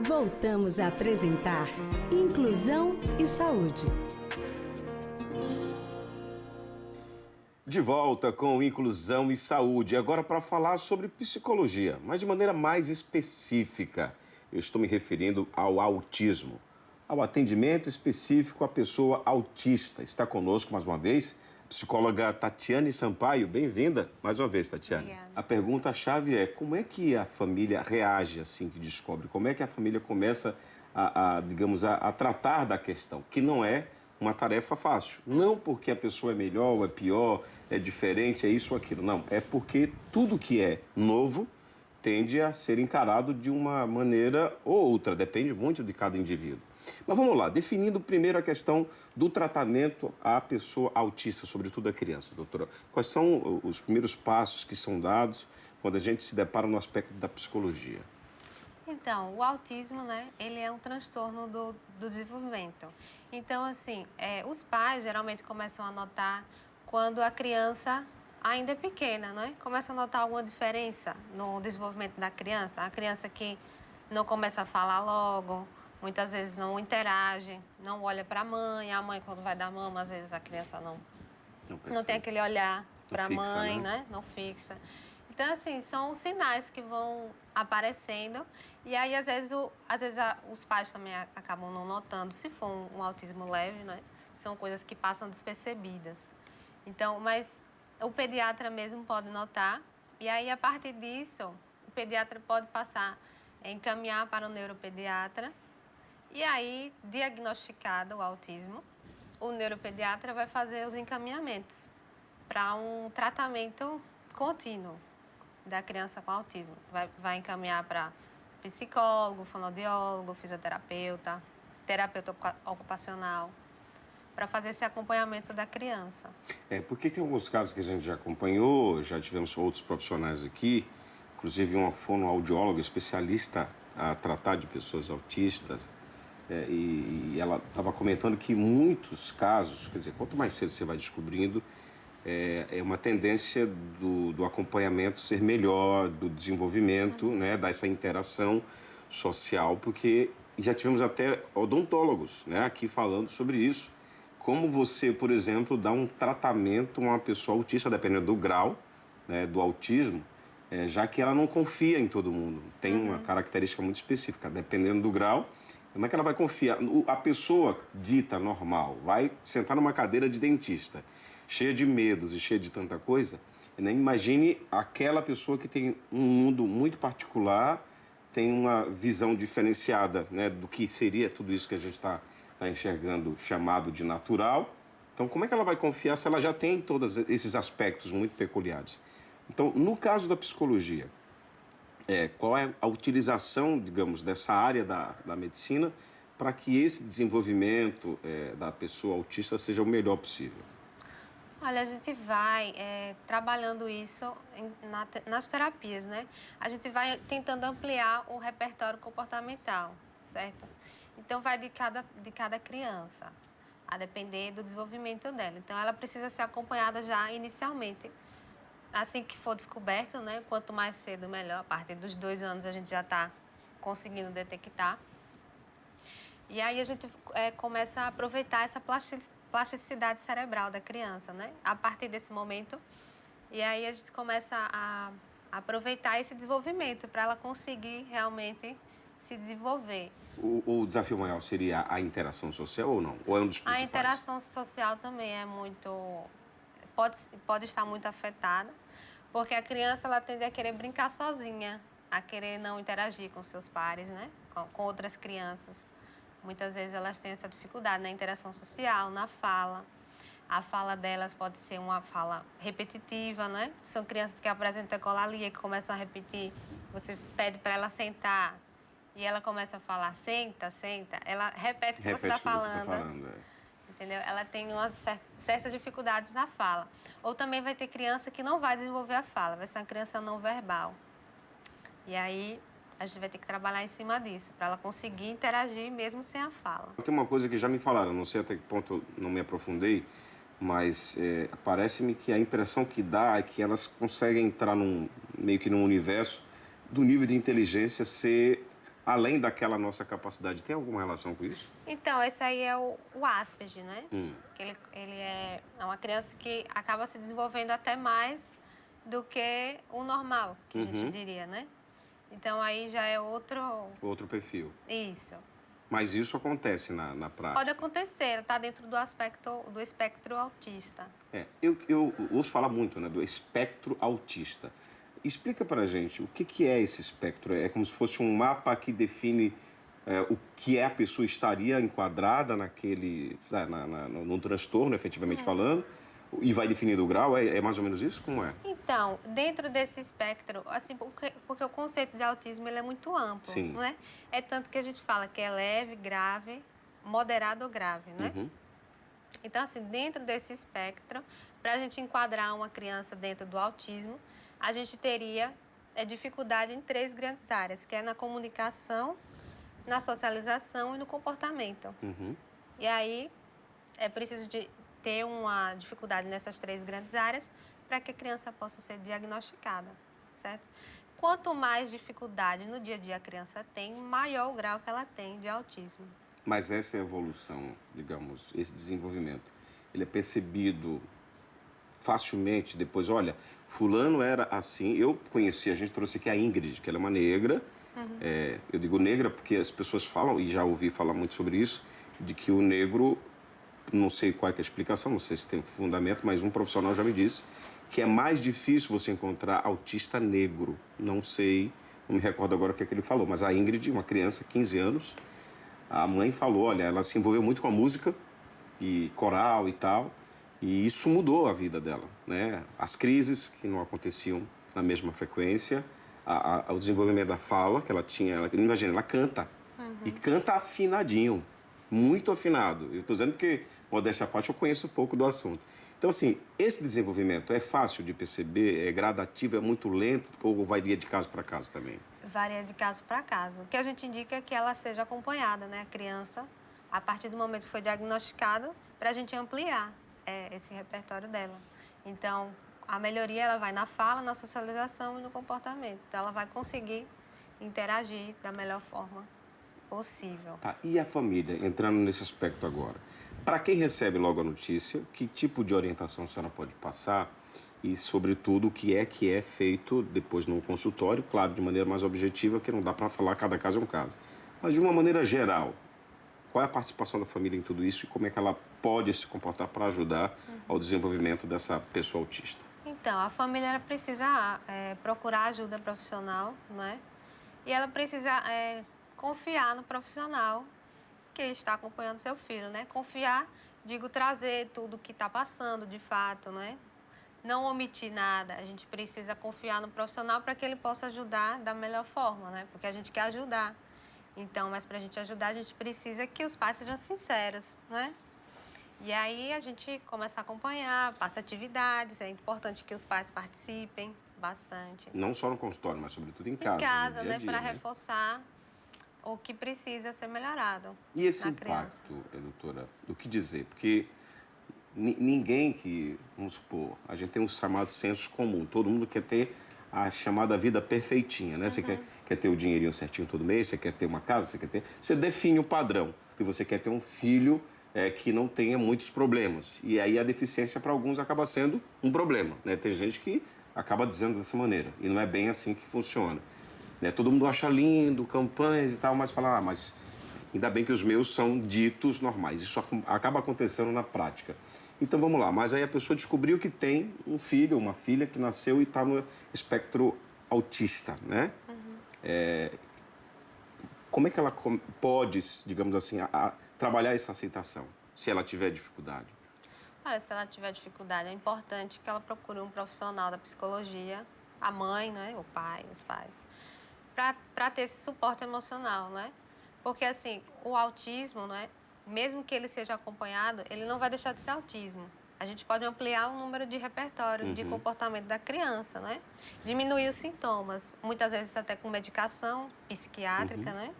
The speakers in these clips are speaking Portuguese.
Voltamos a apresentar Inclusão e Saúde. De volta com Inclusão e Saúde, agora para falar sobre psicologia, mas de maneira mais específica. Eu estou me referindo ao autismo, ao atendimento específico à pessoa autista. Está conosco mais uma vez a psicóloga Tatiane Sampaio. Bem-vinda mais uma vez, Tatiane. Obrigada. A pergunta-chave é: como é que a família reage assim que descobre? Como é que a família começa a tratar da questão, que não é uma tarefa fácil. Não porque a pessoa é melhor ou é pior, é diferente, é isso ou aquilo. Não, é porque tudo que é novo tende a ser encarado de uma maneira ou outra, depende muito de cada indivíduo. Mas vamos lá, definindo primeiro a questão do tratamento à pessoa autista, sobretudo a criança, doutora. Quais são os primeiros passos que são dados quando a gente se depara no aspecto da psicologia? Então, o autismo, né, ele é um transtorno do desenvolvimento. Então, assim, os pais geralmente começam a notar quando a criança ainda é pequena, né? Começa a notar alguma diferença no desenvolvimento da criança. A criança que não começa a falar logo, muitas vezes não interage, não olha para a mãe quando vai dar mama, às vezes a criança não tem aquele olhar para a mãe, né? Não fixa. Então, assim, são sinais que vão aparecendo e aí, às vezes os pais também acabam não notando, se for um autismo leve, né? São coisas que passam despercebidas. Então, mas o pediatra mesmo pode notar e aí, a partir disso, o pediatra pode encaminhar para o neuropediatra e aí, diagnosticado o autismo, o neuropediatra vai fazer os encaminhamentos para um tratamento contínuo da criança com autismo. Vai encaminhar para psicólogo, fonoaudiólogo, fisioterapeuta, terapeuta ocupacional, para fazer esse acompanhamento da criança. Porque tem alguns casos que a gente já acompanhou, já tivemos outros profissionais aqui, inclusive uma fonoaudióloga especialista a tratar de pessoas autistas, e ela estava comentando que muitos casos, quer dizer, quanto mais cedo você vai descobrindo, é uma tendência do acompanhamento ser melhor, do desenvolvimento, né, dessa interação social, porque já tivemos até odontólogos, né, aqui falando sobre isso. Como você, por exemplo, dá um tratamento a uma pessoa autista, dependendo do grau, né, do autismo, já que ela não confia em todo mundo. Tem uma característica muito específica, dependendo do grau. Como é que ela vai confiar? A pessoa dita normal vai sentar numa cadeira de dentista, cheia de medos e cheia de tanta coisa, nem imagine aquela pessoa que tem um mundo muito particular, tem uma visão diferenciada, né, do que seria tudo isso que a gente está enxergando, chamado de natural. Então, como é que ela vai confiar se ela já tem todos esses aspectos muito peculiares? Então, no caso da psicologia, qual é a utilização, digamos, dessa área da medicina para que esse desenvolvimento da pessoa autista seja o melhor possível? Olha, a gente vai trabalhando isso nas terapias, né? A gente vai tentando ampliar o repertório comportamental, certo? Então, vai de cada criança, a depender do desenvolvimento dela. Então, ela precisa ser acompanhada já inicialmente. Assim que for descoberto, né? Quanto mais cedo, melhor. A partir dos 2 anos, a gente já está conseguindo detectar. E aí, a gente começa a aproveitar essa plasticidade cerebral da criança, né? A partir desse momento. E aí, a gente começa a aproveitar esse desenvolvimento para ela conseguir realmente se desenvolver. O desafio maior seria a interação social ou não? Ou é um dos principais? A interação social também é muito... Pode estar muito afetada, porque a criança ela tende a querer brincar sozinha, a querer não interagir com seus pares, né? Com outras crianças. Muitas vezes elas têm essa dificuldade na interação social, na fala. A fala delas pode ser uma fala repetitiva, né? São crianças que apresentam ecolalia, que começam a repetir. Você pede para ela sentar e ela começa a falar, senta, senta. Ela repete o que você está falando. Entendeu? Ela tem certas dificuldades na fala. Ou também vai ter criança que não vai desenvolver a fala, vai ser uma criança não verbal. E aí, a gente vai ter que trabalhar em cima disso, para ela conseguir interagir mesmo sem a fala. Tem uma coisa que já me falaram, não sei até que ponto eu não me aprofundei, mas parece-me que a impressão que dá é que elas conseguem entrar meio que num universo do nível de inteligência ser além daquela nossa capacidade. Tem alguma relação com isso? Então, esse aí é o Asperger, né? Hum. Que ele é uma criança que acaba se desenvolvendo até mais do que o normal, que a gente diria, né? Então, aí já é outro... Outro perfil. Isso. Mas isso acontece na prática? Pode acontecer, está dentro do espectro autista. Eu ouço falar muito, né, do espectro autista. Explica pra gente o que é esse espectro. É como se fosse um mapa que define o que a pessoa estaria enquadrada naquele, no transtorno, efetivamente falando, e vai definindo o grau? É mais ou menos isso? Como é? Então, dentro desse espectro, assim, porque o conceito de autismo ele é muito amplo, Sim. não é? É tanto que a gente fala que é leve, grave, moderado ou grave, né? Então, assim, dentro desse espectro, para a gente enquadrar uma criança dentro do autismo, a gente teria dificuldade em 3 grandes áreas, que é na comunicação, na socialização e no comportamento. E aí, é preciso ter uma dificuldade nessas 3 grandes áreas para que a criança possa ser diagnosticada, certo? Quanto mais dificuldade no dia a dia a criança tem, maior o grau que ela tem de autismo. Mas essa evolução, digamos, esse desenvolvimento, ele é percebido facilmente depois? Olha, fulano era assim, eu conheci, a gente trouxe aqui a Ingrid, que ela é uma negra. Eu digo negra porque as pessoas falam, e já ouvi falar muito sobre isso, de que o negro, não sei qual é que é a explicação, não sei se tem fundamento, mas um profissional já me disse que é mais difícil você encontrar autista negro. Não sei, não me recordo agora o que é que ele falou, mas a Ingrid, uma criança, 15 anos, a mãe falou, olha, ela se envolveu muito com a música e coral e tal, e isso mudou a vida dela, né? As crises que não aconteciam na mesma frequência, o desenvolvimento da fala que ela tinha, imagina, ela canta, e canta afinadinho, muito afinado. Eu estou dizendo porque, modéstia à parte, eu conheço um pouco do assunto. Então, assim, esse desenvolvimento é fácil de perceber, é gradativo, é muito lento, ou varia de caso para caso também? Varia de caso para caso. O que a gente indica é que ela seja acompanhada, né? A criança, a partir do momento que foi diagnosticada, para a gente ampliar esse repertório dela. Então, a melhoria ela vai na fala, na socialização e no comportamento. Então, ela vai conseguir interagir da melhor forma possível. Tá, e a família, entrando nesse aspecto agora? Para quem recebe logo a notícia, que tipo de orientação a senhora pode passar e, sobretudo, o que é feito depois no consultório, claro, de maneira mais objetiva, que não dá para falar cada caso é um caso. Mas, de uma maneira geral, qual é a participação da família em tudo isso e como é que ela pode se comportar para ajudar ao desenvolvimento dessa pessoa autista? Então, a família ela precisa procurar ajuda profissional, né? E ela precisa confiar no profissional que está acompanhando seu filho, né? Confiar, digo, trazer tudo o que está passando de fato, né? Não omitir nada. A gente precisa confiar no profissional para que ele possa ajudar da melhor forma, né? Porque a gente quer ajudar. Então, mas para a gente ajudar, a gente precisa que os pais sejam sinceros, né? E aí a gente começa a acompanhar, passa atividades, é importante que os pais participem bastante. Não só no consultório, mas sobretudo em casa. Em casa, no dia a dia, para reforçar o que precisa ser melhorado. E esse na impacto, doutora, o que dizer? Porque ninguém que, vamos supor, a gente tem um chamado senso comum, todo mundo quer ter a chamada vida perfeitinha, né? Você quer ter o dinheirinho certinho todo mês, você quer ter uma casa, você define um padrão, e você quer ter um filho que não tenha muitos problemas. E aí a deficiência para alguns acaba sendo um problema, né? Tem gente que acaba dizendo dessa maneira, e não é bem assim que funciona. Né? Todo mundo acha lindo, campanhas e tal, mas fala, mas ainda bem que os meus são ditos normais. Isso acaba acontecendo na prática. Então, vamos lá. Mas aí a pessoa descobriu que tem um filho, uma filha que nasceu e está no espectro autista, né? Como é que ela pode, digamos assim, trabalhar essa aceitação, se ela tiver dificuldade? Olha, se ela tiver dificuldade, é importante que ela procure um profissional da psicologia, a mãe, né? O pai, os pais, para ter esse suporte emocional, né? Porque, assim, o autismo, né? Mesmo que ele seja acompanhado, ele não vai deixar de ser autismo. A gente pode ampliar o número de repertório de comportamento da criança, né? Diminuir os sintomas, muitas vezes até com medicação psiquiátrica, né?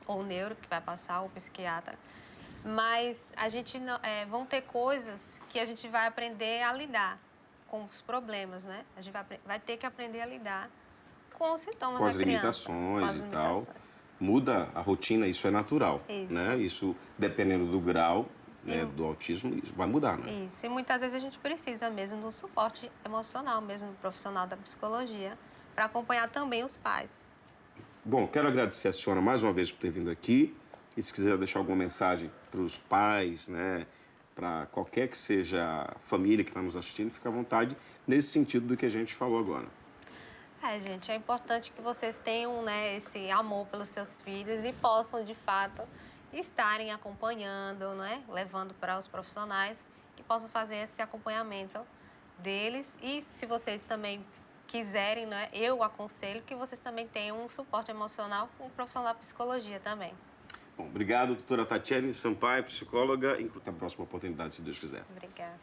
Ou neuro, que vai passar, ou psiquiatra. Mas a gente vão ter coisas que a gente vai aprender a lidar com os problemas, né? A gente vai ter que aprender a lidar com os sintomas da criança. Com as limitações e tal. muda a rotina, isso é natural. Isso. Né? Isso, dependendo do grau, né, do autismo, isso vai mudar, né? Isso, e muitas vezes a gente precisa mesmo do suporte emocional, mesmo do profissional da psicologia, para acompanhar também os pais. Bom, quero agradecer a senhora mais uma vez por ter vindo aqui. E se quiser deixar alguma mensagem para os pais, né, para qualquer que seja a família que está nos assistindo, fica à vontade nesse sentido do que a gente falou agora. Gente, é importante que vocês tenham, né, esse amor pelos seus filhos e possam, de fato, estarem acompanhando, né, levando para os profissionais que possam fazer esse acompanhamento deles. E se vocês também quiserem, né, eu aconselho que vocês também tenham um suporte emocional com o profissional da psicologia também. Bom, obrigado, doutora Tatiane Sampaio, psicóloga, e até a próxima oportunidade, se Deus quiser. Obrigada.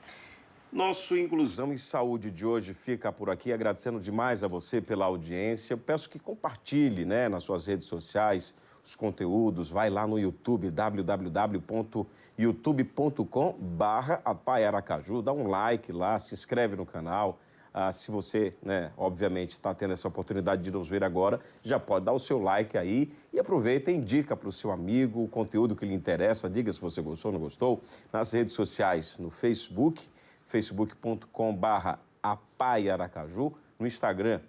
Nosso Inclusão em Saúde de hoje fica por aqui, agradecendo demais a você pela audiência. Eu peço que compartilhe, né, nas suas redes sociais os conteúdos, vai lá no YouTube, www.youtube.com/APAI-Aracaju, dá um like lá, se inscreve no canal. Se você, né, obviamente, está tendo essa oportunidade de nos ver agora, já pode dar o seu like aí e aproveita e indica para o seu amigo o conteúdo que lhe interessa. Diga se você gostou ou não gostou. Nas redes sociais, no Facebook, facebook.com/APAI-Aracaju, no Instagram,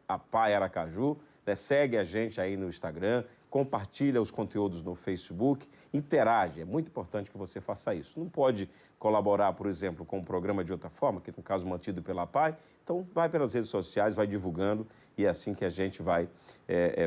@APAI-Aracaju, né? Segue a gente aí no Instagram, compartilha os conteúdos no Facebook, interage, é muito importante que você faça isso. Não pode colaborar, por exemplo, com um programa de outra forma, que no caso mantido pela APAI, então vai pelas redes sociais, vai divulgando e é assim que a gente vai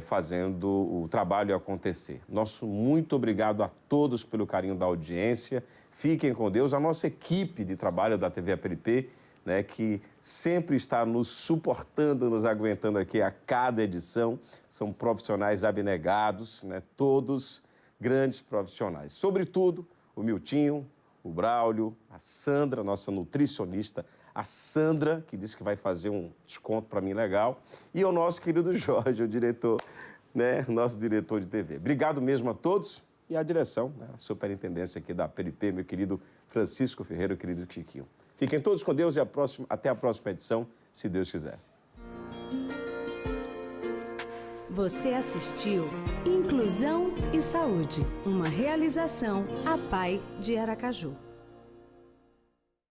fazendo o trabalho acontecer. Nosso muito obrigado a todos pelo carinho da audiência, fiquem com Deus, a nossa equipe de trabalho da TV APLP, né, que sempre está nos suportando, nos aguentando aqui a cada edição, são profissionais abnegados, né, todos grandes profissionais. Sobretudo, o Miltinho, o Braulio, a Sandra, nossa nutricionista, a Sandra, que disse que vai fazer um desconto para mim legal, e o nosso querido Jorge, o diretor, né, nosso diretor de TV. Obrigado mesmo a todos e à direção, né, a superintendência aqui da APLP, meu querido Francisco Ferreira, querido Chiquinho. Fiquem todos com Deus e até a próxima edição, se Deus quiser. Você assistiu Inclusão e Saúde, uma realização APAI de Aracaju.